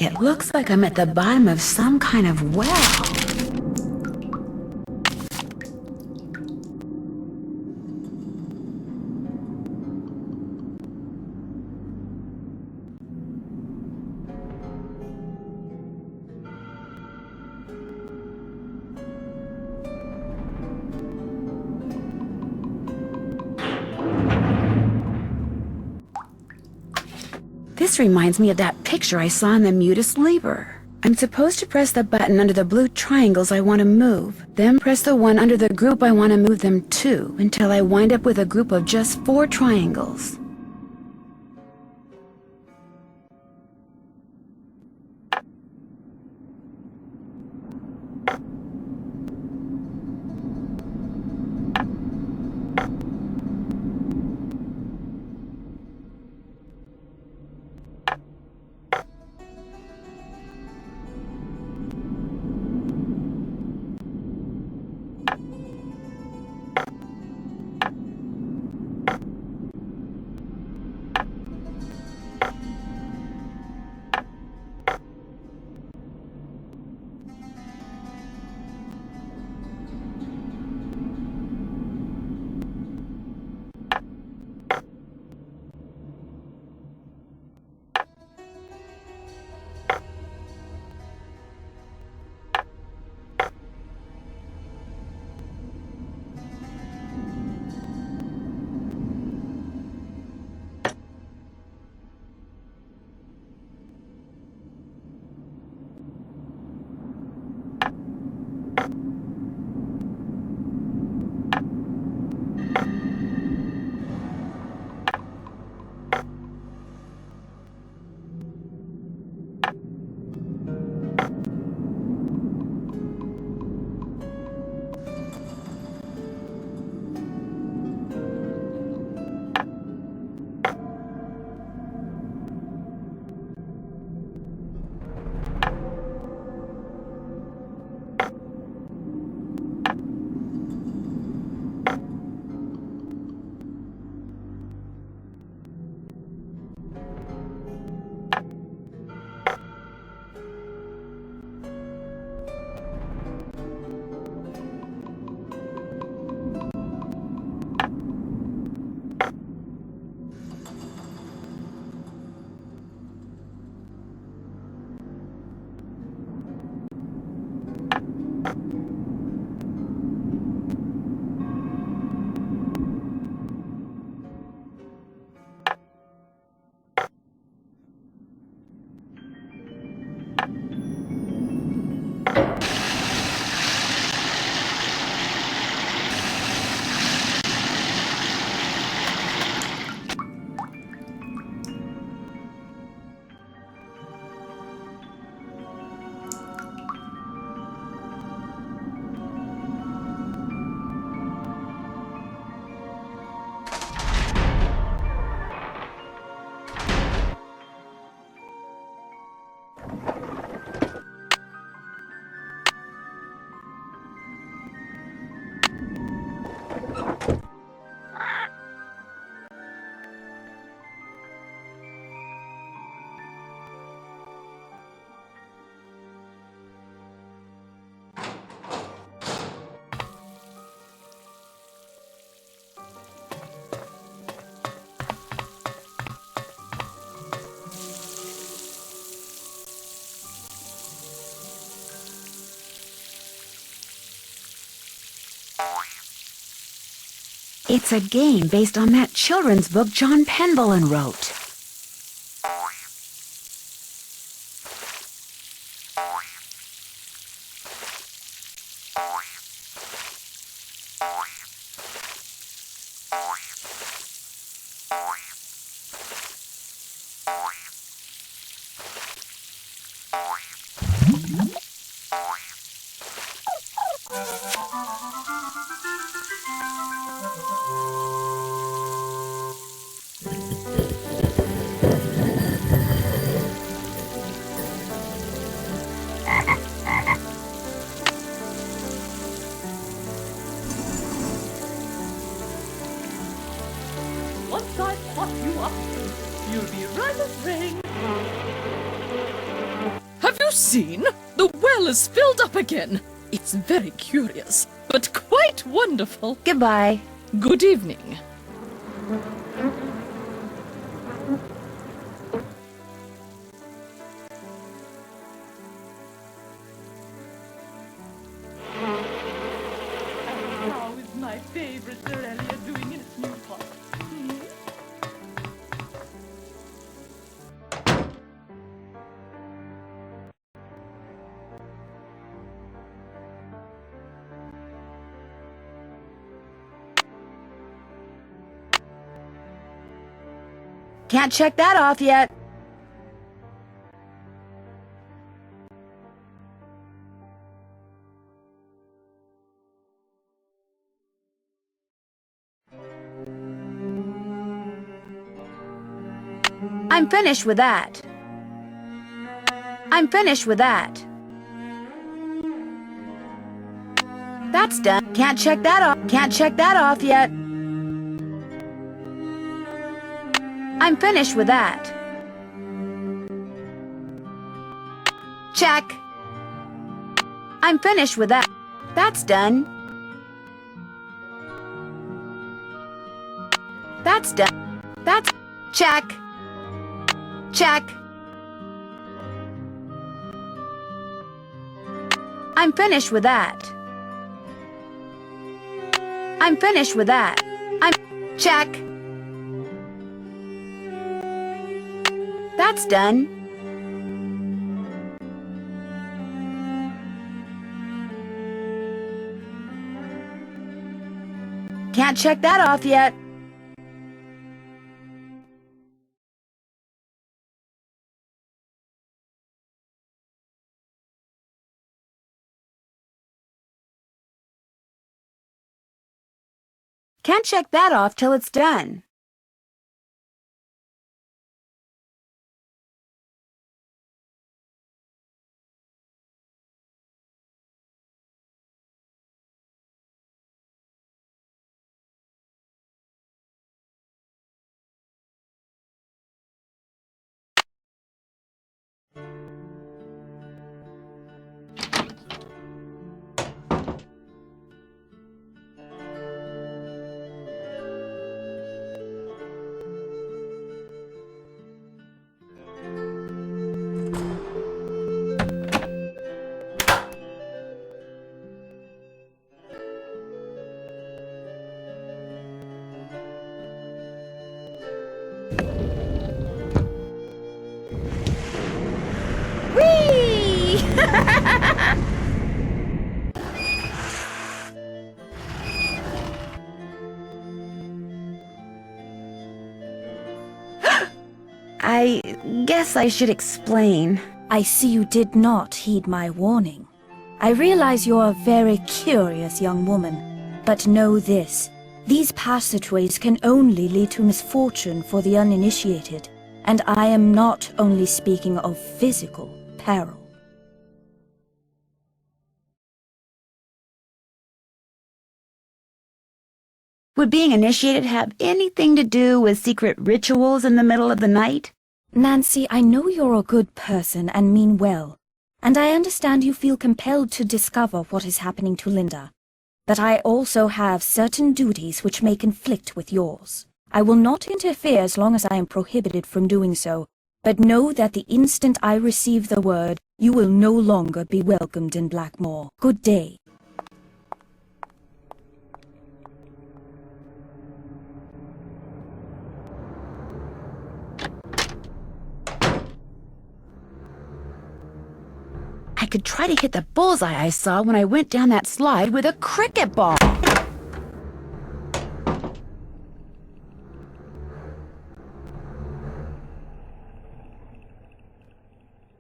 It looks like I'm at the bottom of some kind of well. This reminds me of that picture I saw in the Mutus Liber. I'm supposed to press the button under the blue triangles I want to move, then press the one under the group I want to move them to, until I wind up with a group of just 4 triangles. It's a game based on that children's book John Penbollen wrote. seen? The well is filled up again. It's very curious, but quite wonderful. Goodbye. Good evening. How is my favorite Aurelia doing in its new pot? Can't check that off yet. I'm finished with that. I'm finished with that. That's done. Can't check that off. Can't check that off yet. I'm finished with that. Check. I'm finished with that. That's done. That's done. That's... Check. Check. I'm finished with that. I'm finished with that. I'm... Check. That's done. Can't check that off yet. Can't check that off till it's done. Whee! I guess I should explain. I see you did not heed my warning. I realize you're a very curious young woman, but know this. These passageways can only lead to misfortune for the uninitiated, and I am not only speaking of physical peril. Would being initiated have anything to do with secret rituals in the middle of the night? Nancy, I know you're a good person and mean well, and I understand you feel compelled to discover what is happening to Linda. But I also have certain duties which may conflict with yours. I will not interfere as long as I am prohibited from doing so, but know that the instant I receive the word, you will no longer be welcomed in Blackmoor. Good day. I could try to hit the bullseye I saw when I went down that slide with a cricket ball.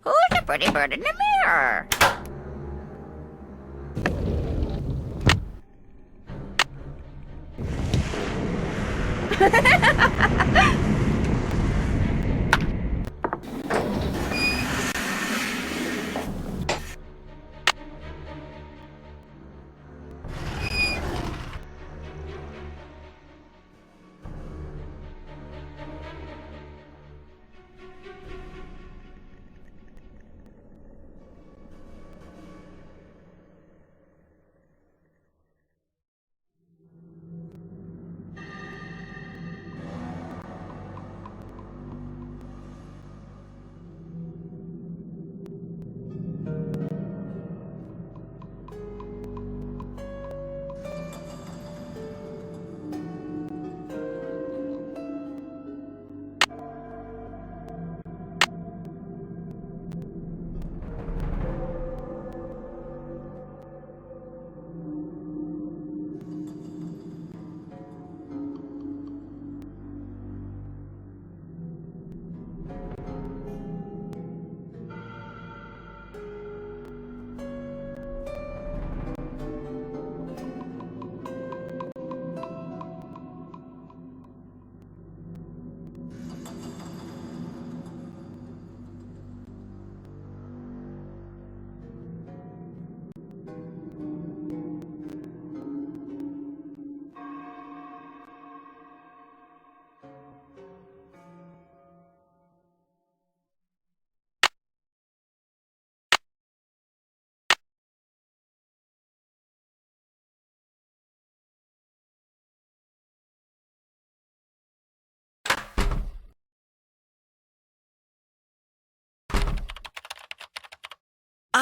Who's the pretty bird in the mirror?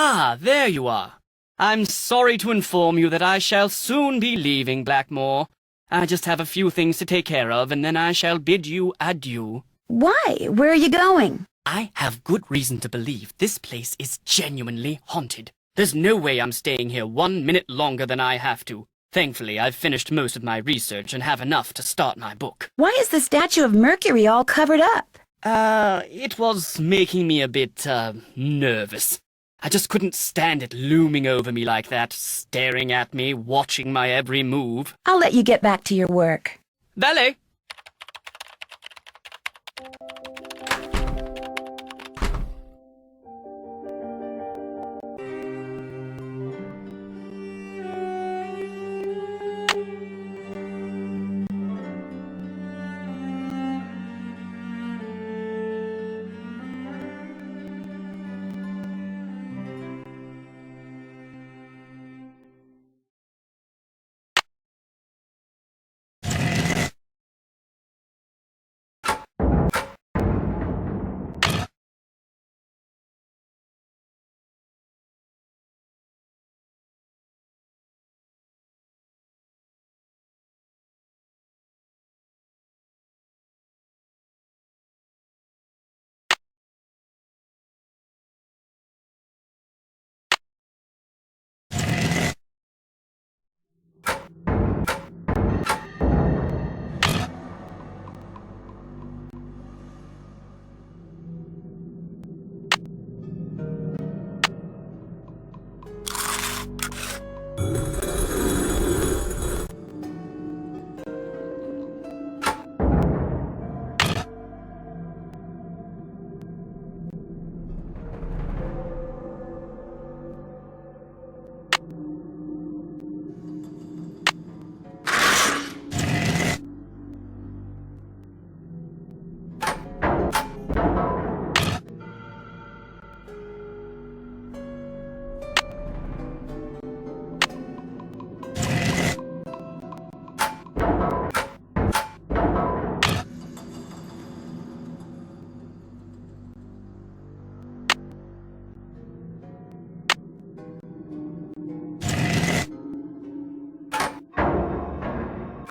Ah, there you are. I'm sorry to inform you that I shall soon be leaving Blackmoor. I just have a few things to take care of, and then I shall bid you adieu. Why? Where are you going? I have good reason to believe this place is genuinely haunted. There's no way I'm staying here 1 minute longer than I have to. Thankfully, I've finished most of my research and have enough to start my book. Why is the statue of Mercury all covered up? It was making me a bit, nervous. I just couldn't stand it looming over me like that, staring at me, watching my every move. I'll let you get back to your work. Valet!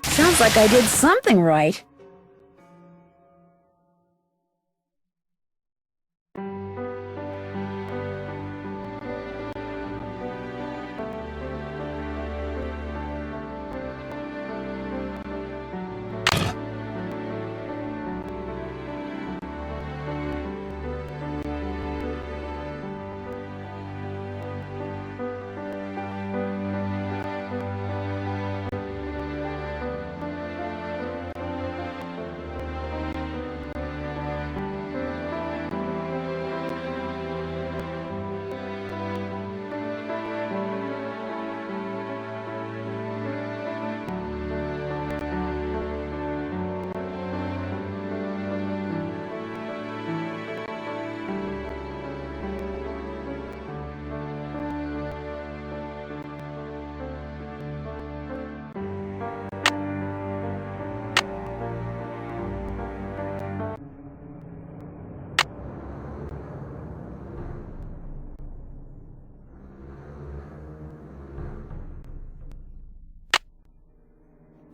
Sounds like I did something right.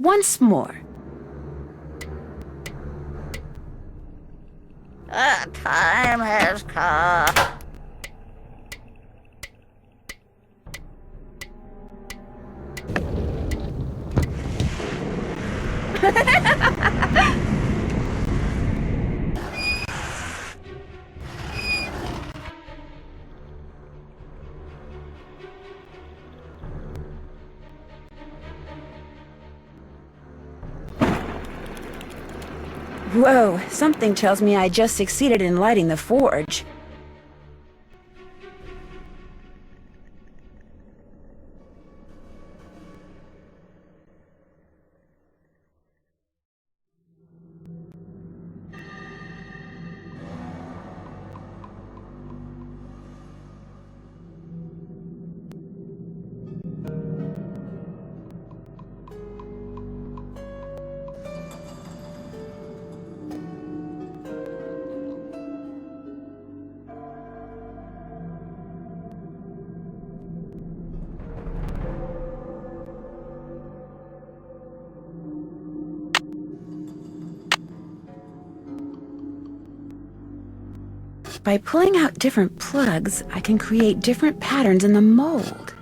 Once more. The time has come. Whoa, something tells me I just succeeded in lighting the forge. By pulling out different plugs, I can create different patterns in the mold.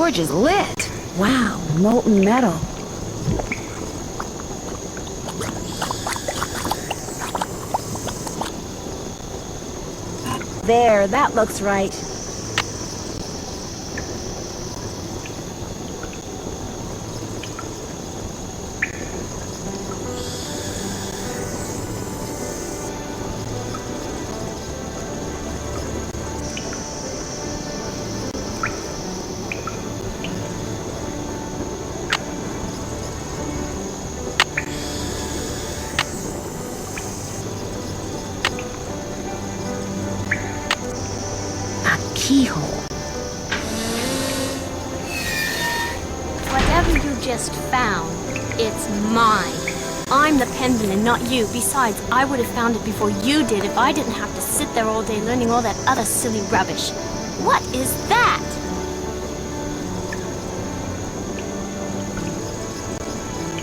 torch is lit. Wow, molten metal. There, that looks right. Keyhole. Whatever you just found, it's mine. I'm the pendulum, not you. Besides, I would have found it before you did if I didn't have to sit there all day learning all that other silly rubbish. What is that?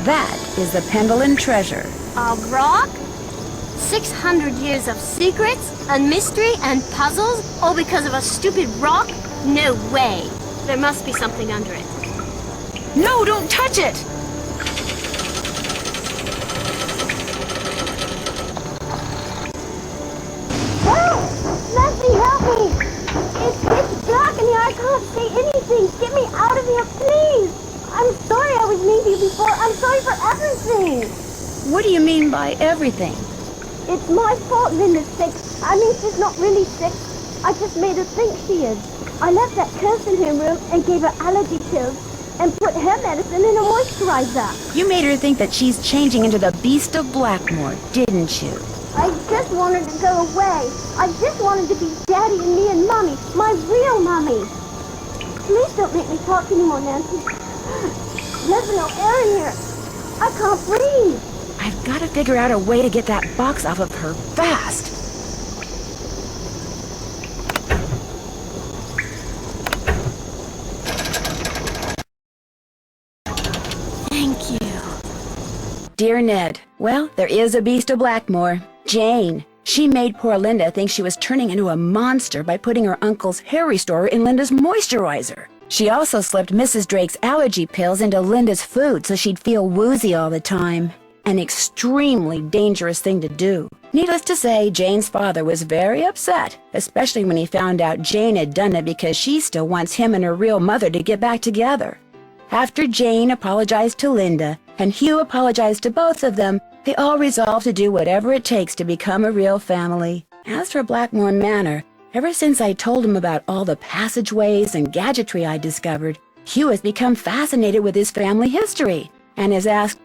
That is the Pendleton treasure. A rock? 600 years of secrets and mystery and puzzles, all because of a stupid rock? No way. There must be something under it. No, don't touch it! Leslie, help me! It's pitch black in here. I can't see anything. Get me out of here, please! I'm sorry I was mean to you before. I'm sorry for everything. What do you mean by everything? It's my fault Linda's sick. I mean, she's not really sick. I just made her think she is. I left that curse in her room and gave her allergy pills and put her medicine in a moisturizer. You made her think that she's changing into the beast of Blackmoor, didn't you? I just wanted to go away. I just wanted to be Daddy and me and Mommy, my real Mommy. Please don't make me talk anymore, Nancy. There's no air in here. I can't breathe. I've got to figure out a way to get that box off of her fast. Thank you. Dear Ned, well, there is a beast of Blackmoor. Jane. She made poor Linda think she was turning into a monster by putting her uncle's hair restorer in Linda's moisturizer. She also slipped Mrs. Drake's allergy pills into Linda's food so she'd feel woozy all the time. An extremely dangerous thing to do. Needless to say, Jane's father was very upset, especially when he found out Jane had done it because she still wants him and her real mother to get back together. After Jane apologized to Linda, and Hugh apologized to both of them, they all resolved to do whatever it takes to become a real family. As for Blackmoor Manor, ever since I told him about all the passageways and gadgetry I discovered, Hugh has become fascinated with his family history, and has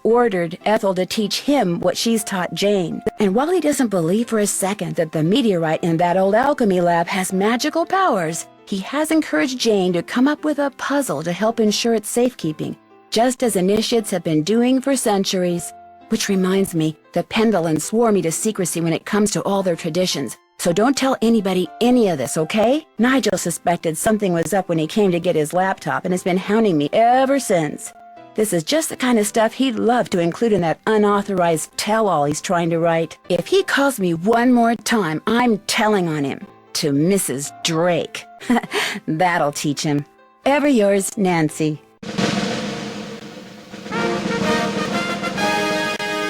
ordered Ethel to teach him what she's taught Jane. And while he doesn't believe for a second that the meteorite in that old alchemy lab has magical powers, he has encouraged Jane to come up with a puzzle to help ensure its safekeeping, just as initiates have been doing for centuries. Which reminds me, the Pendletons swore me to secrecy when it comes to all their traditions, so don't tell anybody any of this, okay? Nigel suspected something was up when he came to get his laptop and has been hounding me ever since. This is just the kind of stuff he'd love to include in that unauthorized tell-all he's trying to write. If he calls me one more time, I'm telling on him. To Mrs. Drake. That'll teach him. Ever yours, Nancy.